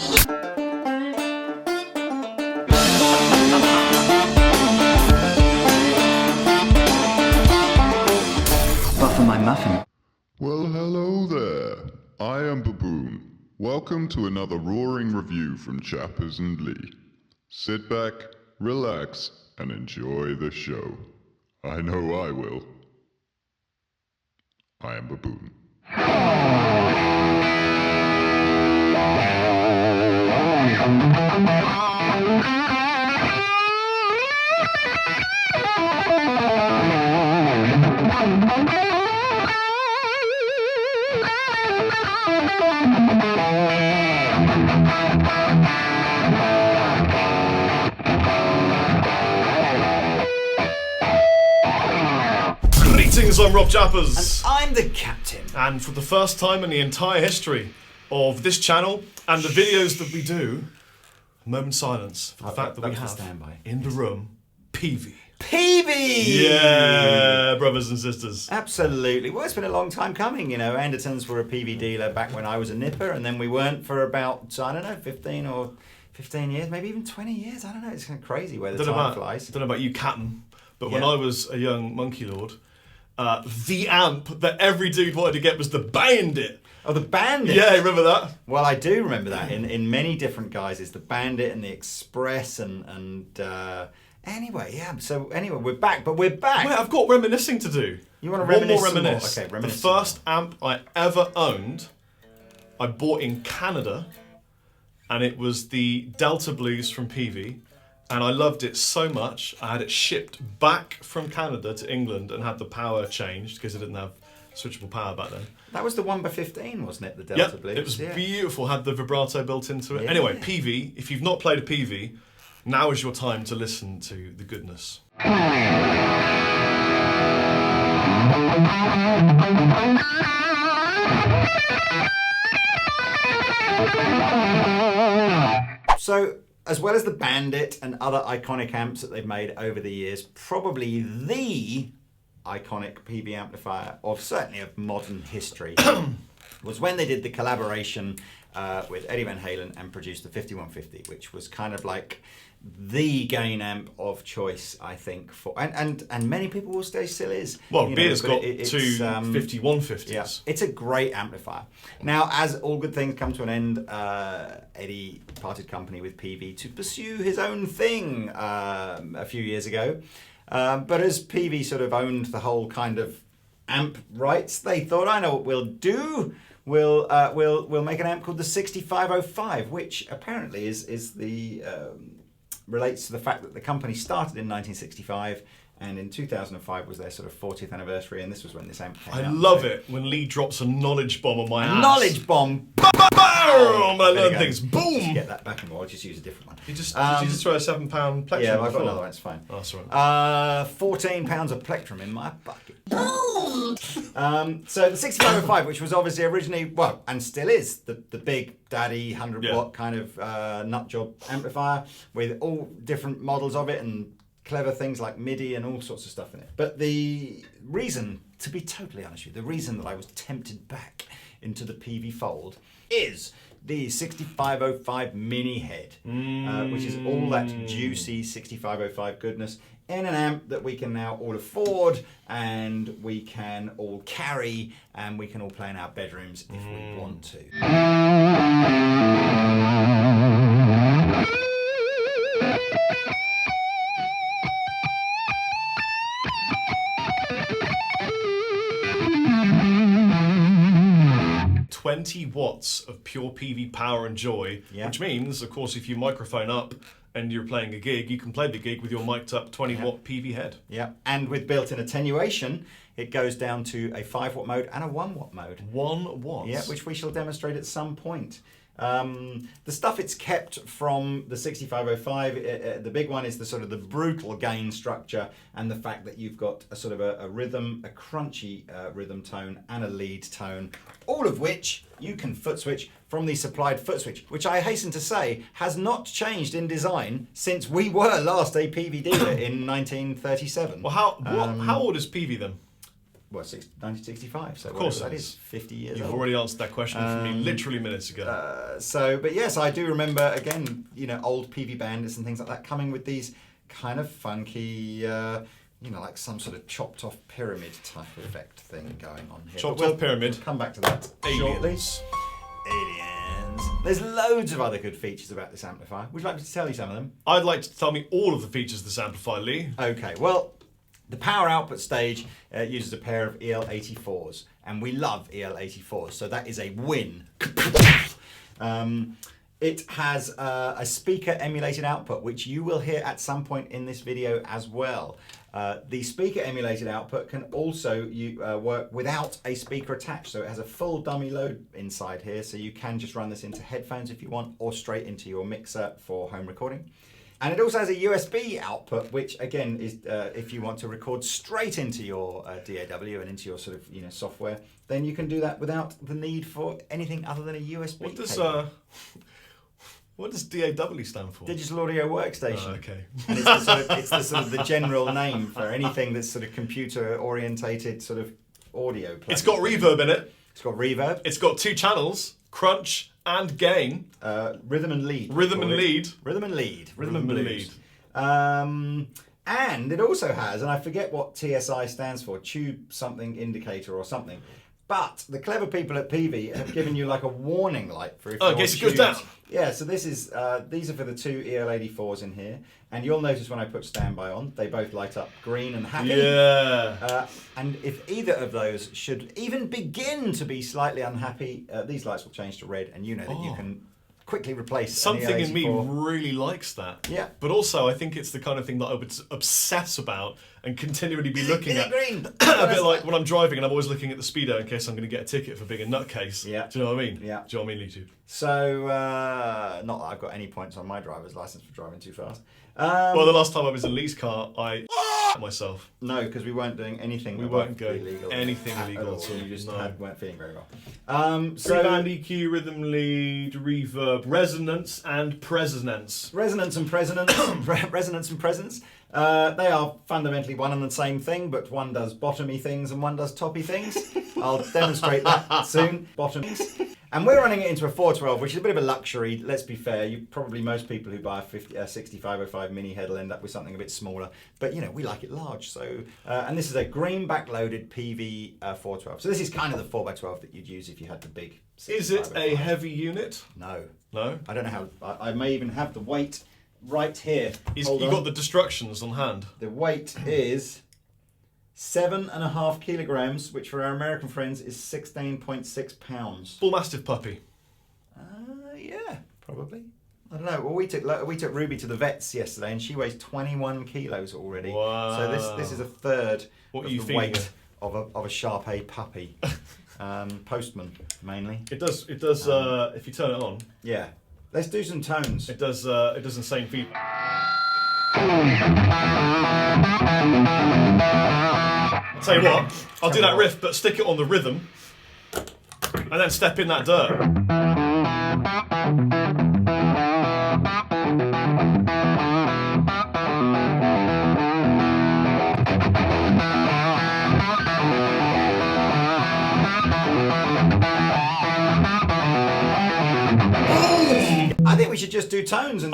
Buffer my muffin. Well, hello there. I am Baboon. Welcome to another roaring review from Chappers and Lee. Sit back, relax, and enjoy the show. I know I will. I am Baboon. Greetings, I'm Rob Chappers. I'm the captain. And for the first time in the entire history of this channel and the videos that we do, a moment's silence for the fact that we have in the room Peavey. Peavey! Yeah, brothers and sisters. Absolutely. Well, it's been a long time coming, you know. Andertons were a Peavey dealer back when I was a nipper, and then we weren't for about, I don't know, 15 years, maybe even 20 years. I don't know. It's kind of crazy where the time flies. I don't know about you, Captain, but when I was a young monkey lord, the amp that every dude wanted to get was the Bandit. Oh, the Bandit? Yeah, remember that? Well, I do remember that in many different guises. The Bandit and the Express and anyway, yeah. So anyway, we're back, but we're back. Wait, I've got reminiscing to do. You want to reminisce? One more reminisce. Okay, reminisce. The first amp I ever owned, I bought in Canada, and it was the Delta Blues from Peavey. And I loved it so much, I had it shipped back from Canada to England and had the power changed because it didn't have switchable power back then. That was the 1x15, wasn't it? The Delta Blues. It was beautiful, had the vibrato built into it. Yeah. Anyway, Peavey, if you've not played a Peavey, now is your time to listen to the goodness. So, as well as the Bandit and other iconic amps that they've made over the years, probably the iconic Peavey amplifier certainly of modern history was when they did the collaboration with Eddie Van Halen and produced the 5150, which was kind of like the gain amp of choice, I think, for and many people will say still is. Well, Beer's got two 5150s. Yeah, it's a great amplifier. Now, as all good things come to an end, Eddie parted company with Peavey to pursue his own thing a few years ago. But as Peavey sort of owned the whole kind of amp rights, they thought, I know what we'll do. We'll make an amp called the 6505, which apparently is the relates to the fact that the company started in 1965 and in 2005 was their sort of 40th anniversary, and this was when this amp came out. I love it when Lee drops a knowledge bomb on my ass. Knowledge bomb! Boom! I learn things. Boom! Just get that back anymore. I'll just use a different one. Did you just throw a £7 plectrum? Yeah, I've got another one. It's fine. Oh, that's right. 14 pounds of plectrum in my bucket. So the 6505, which was obviously originally, well, and still is, the big daddy 100-watt kind of nut job amplifier with all different models of it and clever things like MIDI and all sorts of stuff in it. But the reason, to be totally honest with you, the reason that I was tempted back into the Peavey fold is the 6505 mini head, which is all that juicy 6505 goodness in an amp that we can now all afford and we can all carry and we can all play in our bedrooms if we want to. 20 watts of pure Peavey power and joy, which means, of course, if you microphone up and you're playing a gig, you can play the gig with your mic'd up 20-watt Peavey head. Yeah, and with built-in attenuation, it goes down to a 5-watt mode and a 1-watt mode. 1 watt? Yeah, which we shall demonstrate at some point. The stuff it's kept from the 6505, the big one is the sort of the brutal gain structure and the fact that you've got a sort of a rhythm, a crunchy rhythm tone and a lead tone, all of which you can foot switch from the supplied foot switch, which I hasten to say has not changed in design since we were last a Peavey dealer in 1937. Well, how old is Peavey then? 1965. So of course that is 50 years You've old. already answered that question for me literally minutes ago. But yes, I do remember, again, old Peavey bandits and things like that coming with these kind of funky, like some sort of chopped off pyramid type effect thing going on here. Chopped off pyramid. We'll come back to that shortly. Aliens. There's loads of other good features about this amplifier. Would you like me to tell you some of them? I'd like to tell me all of the features of this amplifier, Lee. Okay, well, the power output stage uses a pair of EL84s, and we love EL84s, so that is a win. It has a speaker emulated output, which you will hear at some point in this video as well. The speaker emulated output can also work without a speaker attached, so it has a full dummy load inside here, so you can just run this into headphones if you want, or straight into your mixer for home recording. And it also has a USB output, which again is if you want to record straight into your DAW and into your sort of software, then you can do that without the need for anything other than a USB cable. What does DAW stand for? Digital Audio Workstation. Oh, okay. And it's the sort of the general name for anything that's sort of computer orientated sort of audio. It's got reverb in it. It's got reverb. It's got 2 channels, crunch and gain. Rhythm and lead. Rhythm and lead. Rhythm and lead. Rhythm and blues. And it also has, and I forget what TSI stands for, tube something indicator or something. But the clever people at Peavey have given you like a warning light for if in case it goes down. Yeah, so this is these are for the 2 EL84s in here, and you'll notice when I put standby on, they both light up green and happy. Yeah. And if either of those should even begin to be slightly unhappy, these lights will change to red, and you know that you can quickly replace Something an in me EL84. really likes that. Yeah. But also, I think it's the kind of thing that I would obsess about and continually be looking at. Green? A bit like when I'm driving and I'm always looking at the speedo in case I'm going to get a ticket for being a nutcase. Yeah. Do you know what I mean? Yeah. Do you know what I mean, Lee? So, not that I've got any points on my driver's license for driving too fast. Well, the last time I was in Lee's car, I myself. No, because we weren't doing anything. We weren't going anything illegal at all. You just No. weren't feeling very well. So band EQ, rhythm lead, reverb, resonance and presonance. Resonance and presonance, resonance and presence. They are fundamentally one and the same thing, but one does bottomy things and one does toppy things. I'll demonstrate that soon. Bottomies. And we're running it into a 412, which is a bit of a luxury. Let's be fair. Most people who buy a 6505 mini head will end up with something a bit smaller. But we like it large. So, and this is a green backloaded PV 412. So this is kind of the 4x12 that you'd use if you had the big. Is it a heavy unit? No. No. I don't know how. I may even have the weight right here. You got the destructions on hand. The weight is 7.5 kilograms, which for our American friends is 16.6 pounds. Bull Mastiff puppy. Yeah, probably. I don't know. Well, we took Ruby to the vets yesterday, and she weighs 21 kilos already. Wow. So this is a third What of are you the feeding weight her? of a Sharpei puppy. Postman mainly. It does. If you turn it on. Yeah. Let's do some tones. It does insane feedback. I'll tell you what, I'll do that riff, but stick it on the rhythm, and then step in that dirt. I think we should just do tones and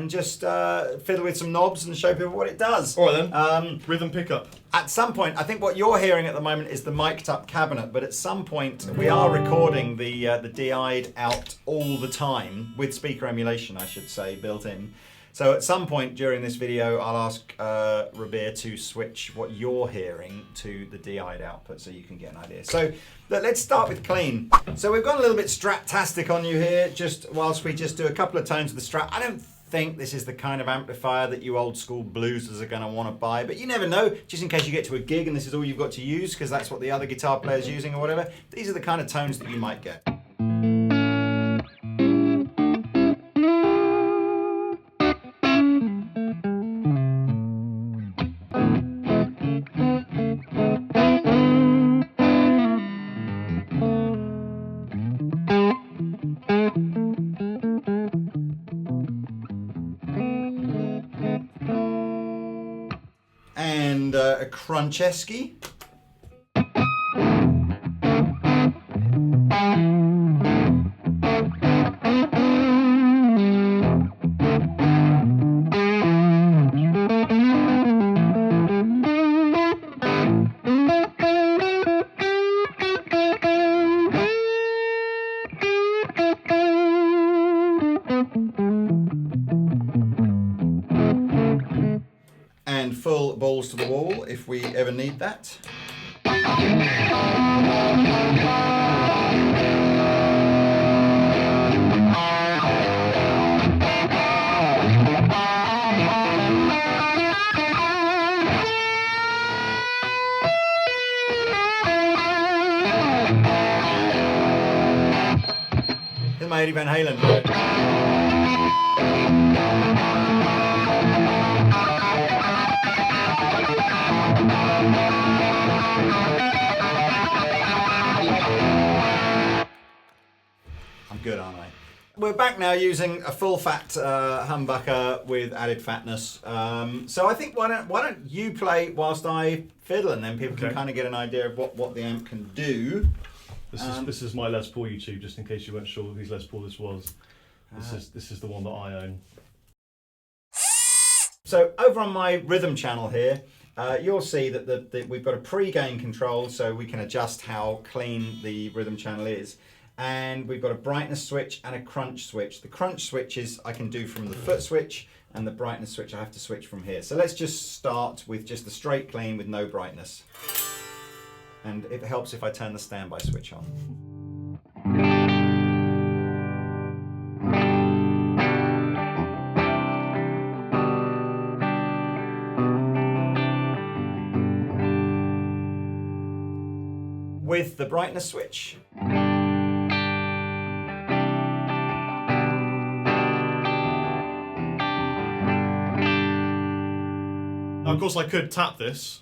just fiddle with some knobs and show people what it does. All right then. Rhythm pickup. At some point, I think what you're hearing at the moment is the mic'd up cabinet, but at some point we are recording the DI'd out all the time with speaker emulation, I should say, built in. So at some point during this video, I'll ask Rabir to switch what you're hearing to the DI'd output so you can get an idea. So let's start with clean. So we've got a little bit Strat-tastic on you here, just whilst we just do a couple of tones of the Strat. I don't think this is the kind of amplifier that you old school bluesers are going to want to buy, but you never know, just in case you get to a gig and this is all you've got to use because that's what the other guitar player's using or whatever. These are the kind of tones that you might get. And a Crunchesky. the wall if we ever need that. Here's my Eddie Van Halen. I'm good, aren't I? We're back now using a full fat humbucker with added fatness. So I think why don't you play whilst I fiddle, and then people can kind of get an idea of what the amp can do. This is my Les Paul YouTube, just in case you weren't sure whose Les Paul this was. This is the one that I own. So over on my rhythm channel here, you'll see that we've got a pre-gain control, so we can adjust how clean the rhythm channel is. And we've got a brightness switch and a crunch switch. The crunch switches I can do from the foot switch, and the brightness switch I have to switch from here. So let's just start with just the straight clean with no brightness. And it helps if I turn the standby switch on. With the brightness switch. Now, of course, I could tap this.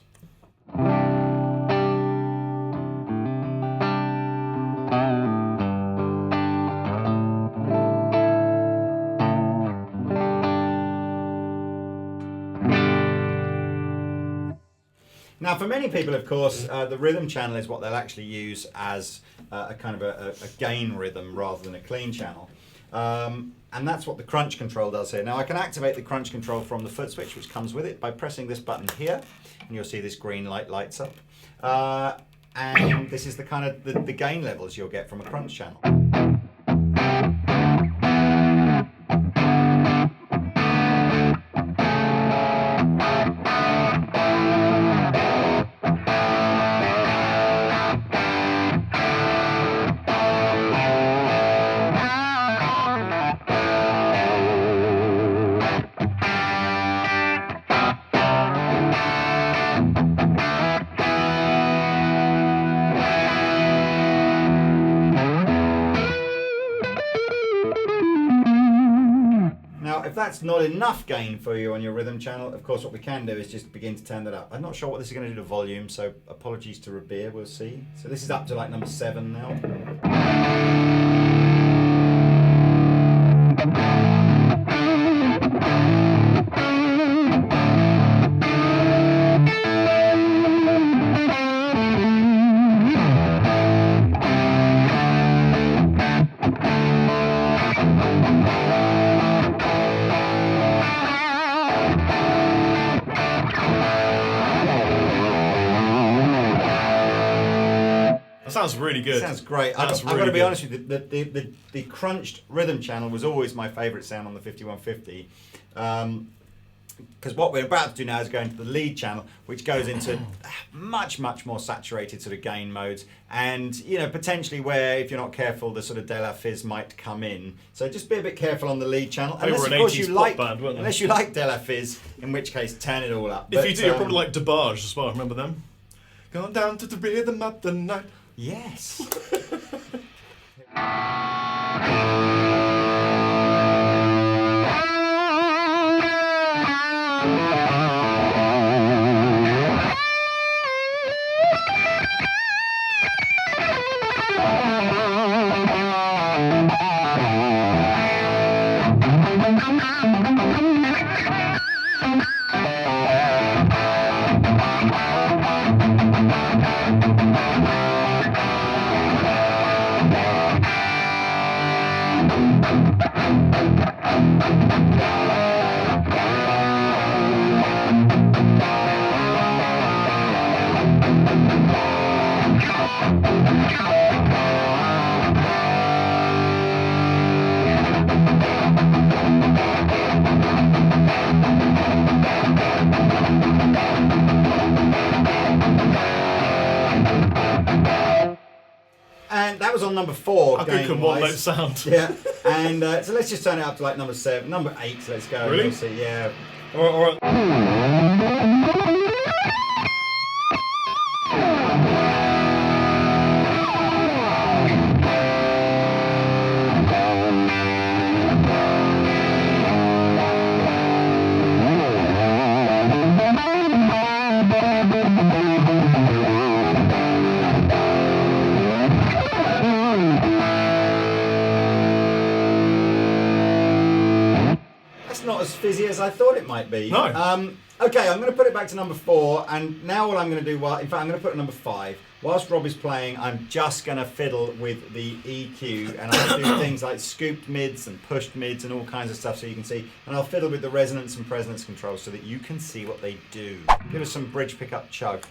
Now, for many people, of course, the rhythm channel is what they'll actually use as a kind of a gain rhythm rather than a clean channel. And that's what the crunch control does here. Now, I can activate the crunch control from the foot switch, which comes with it, by pressing this button here, and you'll see this green light lights up. And this is the kind of the gain levels you'll get from a crunch channel. If that's not enough gain for you on your rhythm channel, of course what we can do is just begin to turn that up. I'm not sure what this is going to do to volume, so apologies to Rabir, we'll see. So this is up to like number 7 now. Sounds really good. Sounds great. I've got to be honest with you, the crunched rhythm channel was always my favourite sound on the 5150. Because what we're about to do now is go into the lead channel, which goes into much more saturated sort of gain modes, and potentially where, if you're not careful, the sort of De La Fizz might come in. So just be a bit careful on the lead channel, They were an 80s pop band, weren't they? Unless you like De La Fizz, in which case turn it all up. If you do, you're probably like DeBarge as well. Remember them? Going down to the rhythm of the night. Yes. was on number 4. How good can one note sound? Yeah, and so let's just turn it up to like number 7. Number 8, let's go. Really? We'll see. Yeah. All right. Not as fizzy as I thought it might be. No. Okay, I'm going to put it back to number 4, and now what I'm going to do, in fact, I'm going to put it at number 5. Whilst Rob is playing, I'm just going to fiddle with the EQ, and I'll do things like scooped mids and pushed mids and all kinds of stuff so you can see, and I'll fiddle with the resonance and presence controls so that you can see what they do. Give us some bridge pickup chug.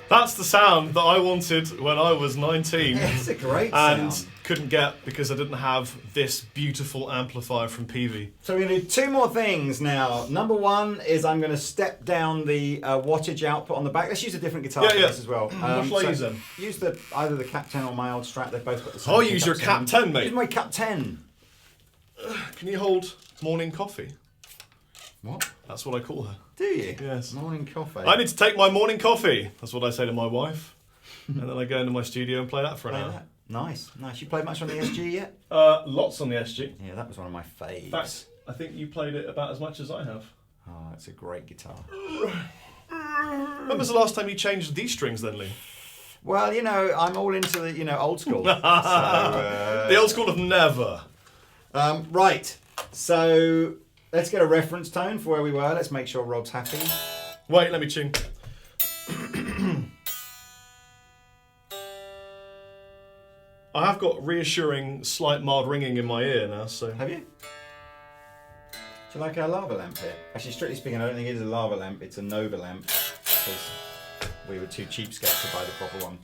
That's the sound that I wanted when I was 19. It's a great and sound. couldn't get because I didn't have this beautiful amplifier from Peavey. So we're going to do 2 more things now. Number 1 is I'm going to step down the wattage output on the back. Let's use a different guitar for this as well. What shall I use then? Use either the Cap 10 or my old Strat. They've both got the same. I'll use your pickups Cap in them. 10, mate. Use my Cap 10. Can you hold morning coffee? What? That's what I call her. Do you? Yes. Morning coffee. I need to take my morning coffee. That's what I say to my wife. And then I go into my studio and play that for an Play hour. that. Nice. You played much on the SG yet? Lots on the SG. Yeah, that was one of my faves. In fact, I think you played it about as much as I have. Oh, it's a great guitar. When was the last time you changed these strings then, Lee? Well, I'm all into the, old school. The old school of never. Right. So let's get a reference tone for where we were. Let's make sure Rob's happy. Wait, let me tune. I have got reassuring, slight mild ringing in my ear now, so... Have you? Do you like our lava lamp here? Actually, strictly speaking, I don't think it is a lava lamp. It's a Nova lamp. Because we were too cheapskates to buy the proper one.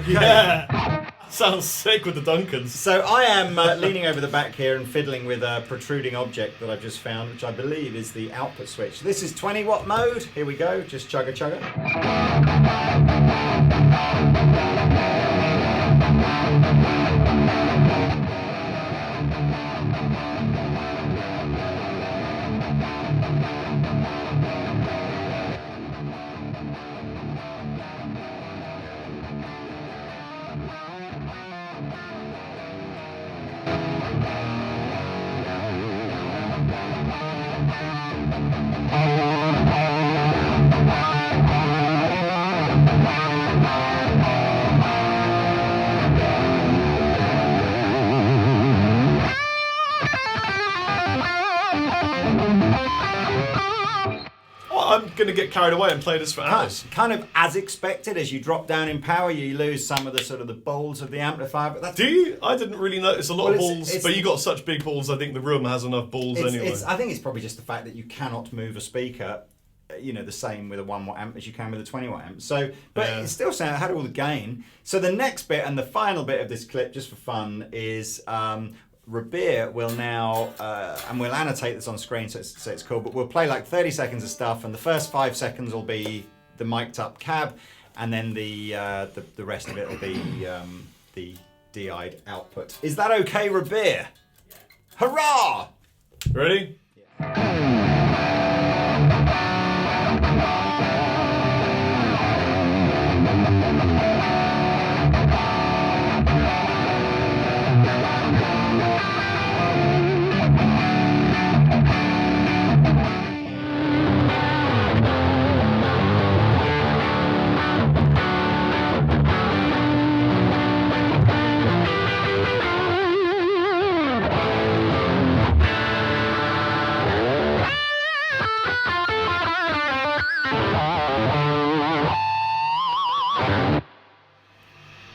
Yeah! Sounds sick with the Duncans. So I am leaning over the back here and fiddling with a protruding object that I've just found, which I believe is the output switch. This is 20 watt mode. Here we go. Just chugga chugga. I'm going to get carried away and play this for hours. Kind of as expected, as you drop down in power, you lose some of the sort of the balls of the amplifier. But that's Do you? I didn't really notice a lot of it's- balls, it's- but you got such big balls. I think the room has enough balls anyway. I think it's probably just the fact that you cannot move a speaker the same with a 1 watt amp as you can with a 20 watt amp. So, but it still had all the gain. So the next bit and the final bit of this clip, just for fun, is Rabir will now, and we'll annotate this on screen so it's cool, but we'll play like 30 seconds of stuff, and the first 5 seconds will be the mic'd up cab, and then the rest of it will be the DI'd output. Is that okay, Rabir? Hurrah! Ready?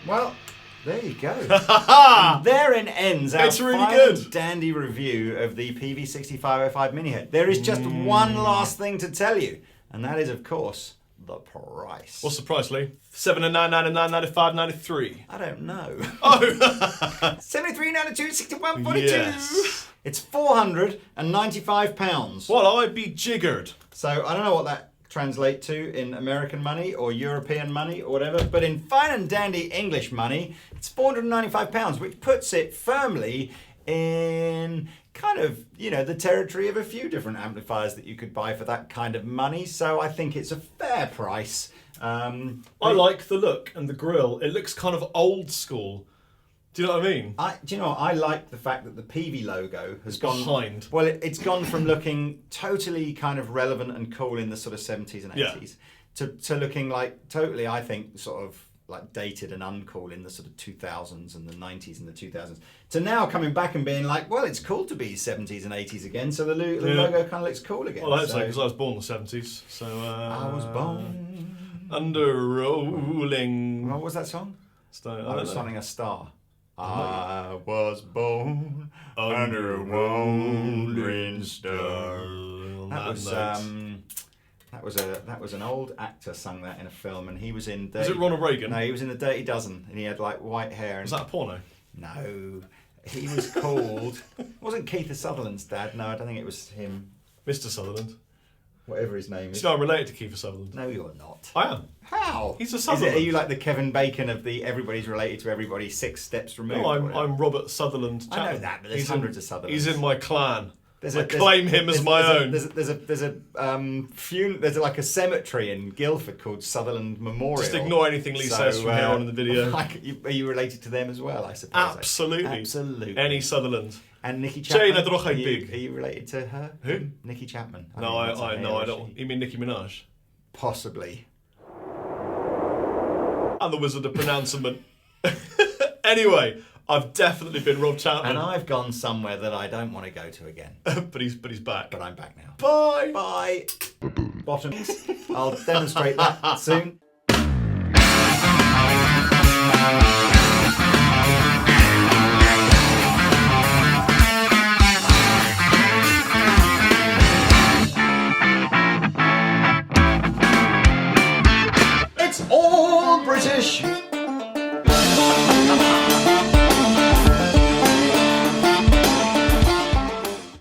Well, there you go. And therein ends our fine dandy review of the Peavey 6505 mini head. There is just one last thing to tell you, and that is, of course, the price. What's the price, Lee? $7.99, $95, $93. I don't know. Oh! $73.92, $61.42. Yes. It's £495. Well, I'd be jiggered. So I don't know what that translate to in American money or European money or whatever, but in fine and dandy English money, it's £495, which puts it firmly in kind of, the territory of a few different amplifiers that you could buy for that kind of money. So I think it's a fair price. I like the look and the grille. It looks kind of old school. Do you know what I mean? I like the fact that the Peavey logo has gone behind. Well, it's gone from looking totally kind of relevant and cool in the sort of 70s and 80s to looking like totally, I think, sort of like dated and uncool in the sort of 2000s and the 90s and the 2000s. To now coming back and being like, well, it's cool to be 70s and 80s again. So the logo kind of looks cool again. Well, I hope so, because I was born in the 70s. So I was born under rolling. What was that song? I was sonning a star. I was born under a rolling star. That was an old actor sung that in a film, and he was in. Was it Ronald Reagan? No, he was in The Dirty Dozen, and he had like white hair. Was that a porno? No, he was called. Wasn't Keith Sutherland's dad? No, I don't think it was him. Mr. Sutherland. Whatever his name is. So I'm related to Keith Sutherland. No, you're not. I am. How? He's a Sutherland. Are you like the Kevin Bacon of the everybody's related to everybody 6 steps removed? No, I'm Robert Sutherland. Chapman. I know that, but there's hundreds of Sutherlands. He's in my clan. I claim him as my own. There's like a cemetery in Guildford called Sutherland Memorial. Just ignore anything Lee says from here on in the video. Are you related to them as well? I suppose. Absolutely. Any Sutherland. And Nikki Chapman. Are you related to her? Who? Nikki Chapman. No, I don't. You mean Nicki Minaj? Possibly. And the Wizard of Pronouncement. Anyway, I've definitely been Rob Chapman. And I've gone somewhere that I don't want to go to again. but he's back. But I'm back now. Bye. Bye. Bottoms. I'll demonstrate that soon. It's all British.